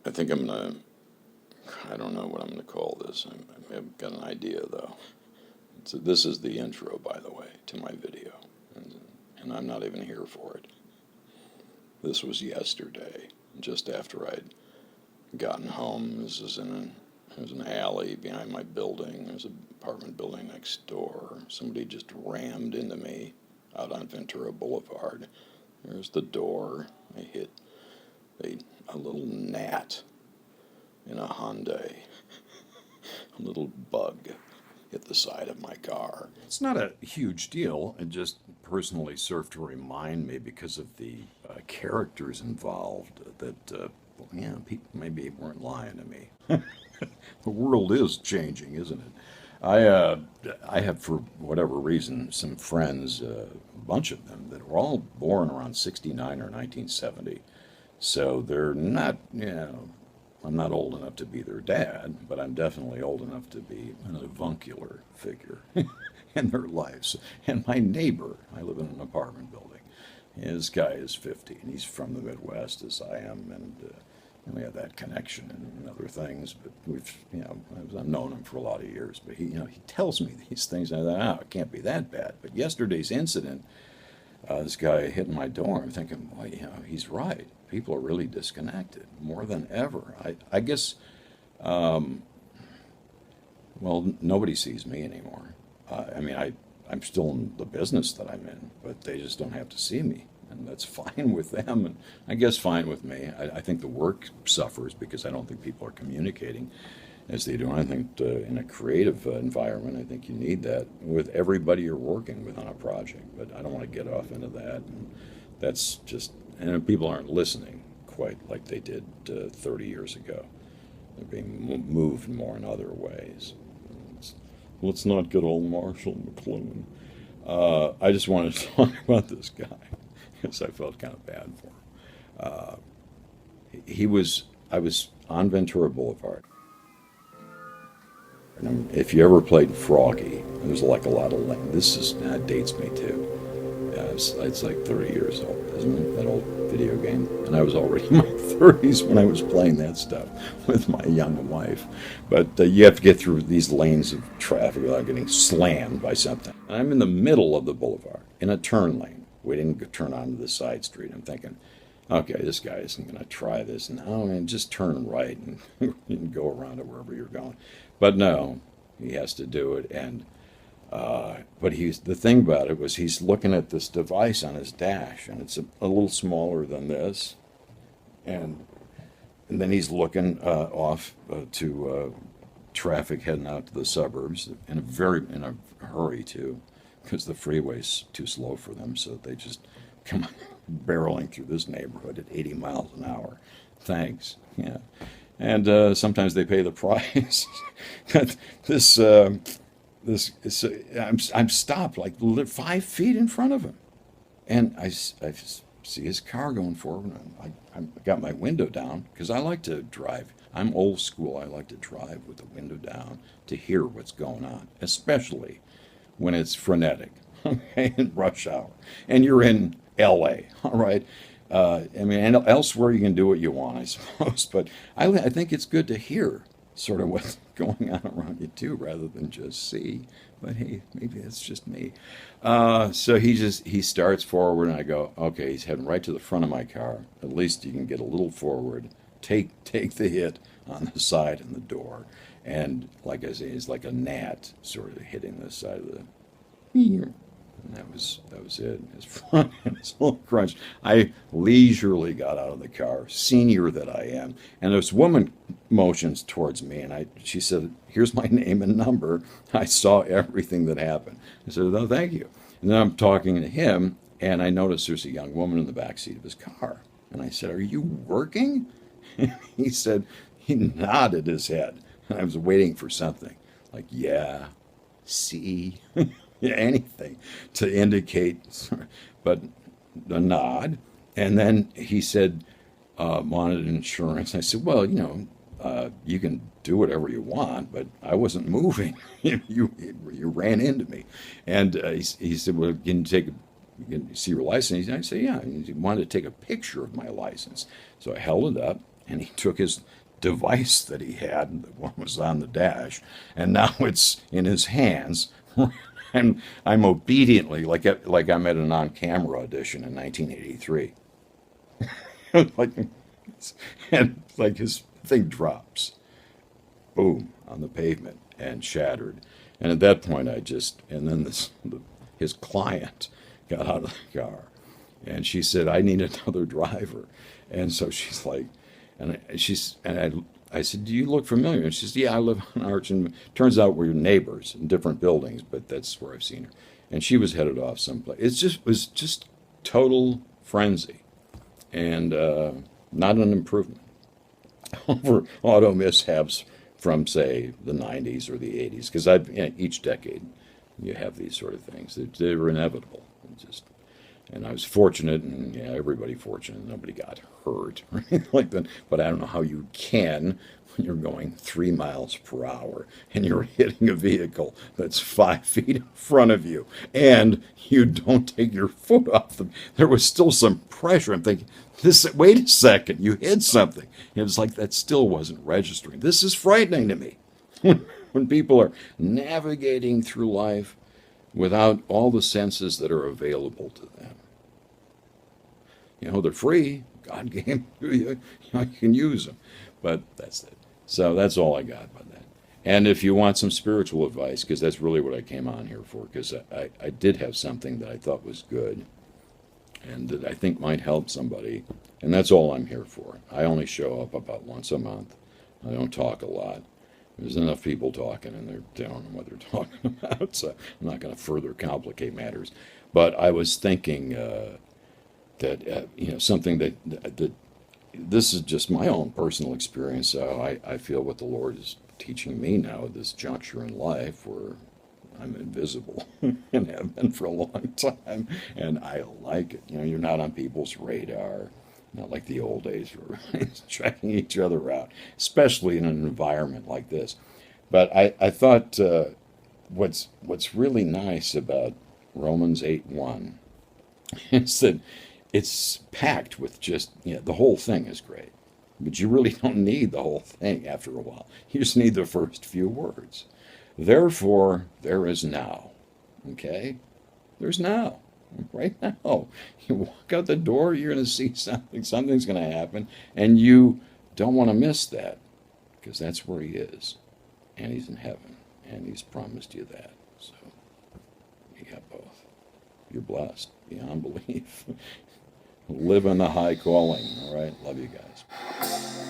I think I'm gonna, I don't know what I'm gonna call this. I've got an idea though. So this is the intro, by the way, to my video, and I'm not even here for it. This was yesterday, just after I'd gotten home. This is it was an alley behind my building. There's an apartment building next door. Somebody just rammed into me out on Ventura Boulevard. There's the door. I hit a little gnat in a Hyundai, a little bug hit the side of my car. It's not a huge deal. It just personally served to remind me because of the characters involved that, people maybe weren't lying to me. The world is changing, isn't it? I have, for whatever reason, some friends, a bunch of them, that were all born around 69 or 1970. So they're not, I'm not old enough to be their dad, but I'm definitely old enough to be an avuncular figure in their lives. And my neighbor, I live in an apartment building, his guy is 50, and he's from the Midwest, as I am, and we have that connection and other things. But I've known him for a lot of years. But he tells me these things, and I thought, it can't be that bad. But yesterday's incident, this guy hitting my door, I'm thinking, boy, he's right. People are really disconnected more than ever. I guess, nobody sees me anymore. I'm still in the business that I'm in, but they just don't have to see me. And that's fine with them, and I guess fine with me. I think the work suffers because I don't think people are communicating as they do. I think in a creative environment, I think you need that with everybody you're working with on a project. But I don't want to get off into that. And that's just, and people aren't listening quite like they did 30 years ago. They're being moved more in other ways. Let's not get all Marshall McLuhan. I just wanted to talk about this guy because I felt kind of bad for him. I was on Ventura Boulevard. And if you ever played Froggy, there's like a lot of land. That dates me too. It's like 30 years old, isn't it? That old video game. And I was already in my 30s when I was playing that stuff with my young wife. But you have to get through these lanes of traffic without getting slammed by something. And I'm in the middle of the boulevard in a turn lane, waiting to turn onto the side street. I'm thinking, okay, this guy isn't going to try this. No, man, just turn right and you can go around to wherever you're going. But no, he has to do it. And but the thing about it was he's looking at this device on his dash, and it's a little smaller than this. And then he's looking off to traffic heading out to the suburbs in a hurry too, because the freeway's too slow for them. So they just come barreling through this neighborhood at 80 miles an hour. Thanks. Yeah. And sometimes they pay the price. But I'm stopped like 5 feet in front of him, and I see his car going forward. And I got my window down because I like to drive. I'm old school. I like to drive with the window down to hear what's going on, especially when it's frenetic, okay, in rush hour, and you're in L.A. All right. And elsewhere you can do what you want, I suppose. But I think it's good to hear sort of what's going on around you too, rather than just see. But hey, maybe that's just me. So he starts forward, and I go, okay, he's heading right to the front of my car. At least you can get a little forward, take the hit on the side and the door, and like I say, it's like a gnat sort of hitting the side of the. And that was it. His front end was a little crunched. I leisurely got out of the car, senior that I am, and this woman motions towards me, and she said, "Here's my name and number." I saw everything that happened. I said, "No, thank you." And then I'm talking to him, and I noticed there's a young woman in the back seat of his car, and I said, "Are you working?" And he nodded his head, and I was waiting for something like, "Yeah, see." Yeah, anything to indicate, but a nod. And then he said, wanted insurance. I said, well, you can do whatever you want, but I wasn't moving. You ran into me. And he said, well, you can see your license? I said, yeah. And he wanted to take a picture of my license. So I held it up, and he took his device that he had, the one was on the dash, and now it's in his hands. And I'm obediently, like I'm at an on-camera audition in 1983. like, and like his thing drops, boom, on the pavement and shattered. And at that point, and then his client got out of the car, and she said, "I need another driver." And so she's like, I said, "Do you look familiar?" And she says, "Yeah, I live on Arch." And turns out we're neighbors in different buildings, but that's where I've seen her. And she was headed off someplace. Was just total frenzy, and not an improvement over auto mishaps from, say, the 90s or the 80s. Because each decade you have these sort of things. They were inevitable. And I was fortunate, and yeah, everybody fortunate. Nobody got hurt or anything like that. But I don't know how you can when you're going 3 miles per hour and you're hitting a vehicle that's 5 feet in front of you, and you don't take your foot off them. There was still some pressure. I'm thinking, wait a second, you hit something. It was like that still wasn't registering. This is frightening to me. When people are navigating through life without all the senses that are available to them. They're free. God gave them to you. You can use them. But that's it. So that's all I got about that. And if you want some spiritual advice, because that's really what I came on here for, because I did have something that I thought was good and that I think might help somebody. And that's all I'm here for. I only show up about once a month. I don't talk a lot. There's enough people talking, and they don't know what they're talking about, so I'm not going to further complicate matters. But I was thinking that something that this is just my own personal experience. So I feel what the Lord is teaching me now at this juncture in life, where I'm invisible and have been for a long time, and I like it. You're not on people's radar. Not like the old days where everybody's checking each other out, especially in an environment like this. But I thought what's really nice about Romans 8:1 is that it's packed with just, the whole thing is great. But you really don't need the whole thing after a while. You just need the first few words. Therefore, there is now. Okay? There's now. Right now. You walk out the door, you're going to see something. Something's going to happen. And you don't want to miss that, because that's where he is. And he's in heaven. And he's promised you that. So you got both. You're blessed beyond belief. Live in the high calling. All right? Love you guys.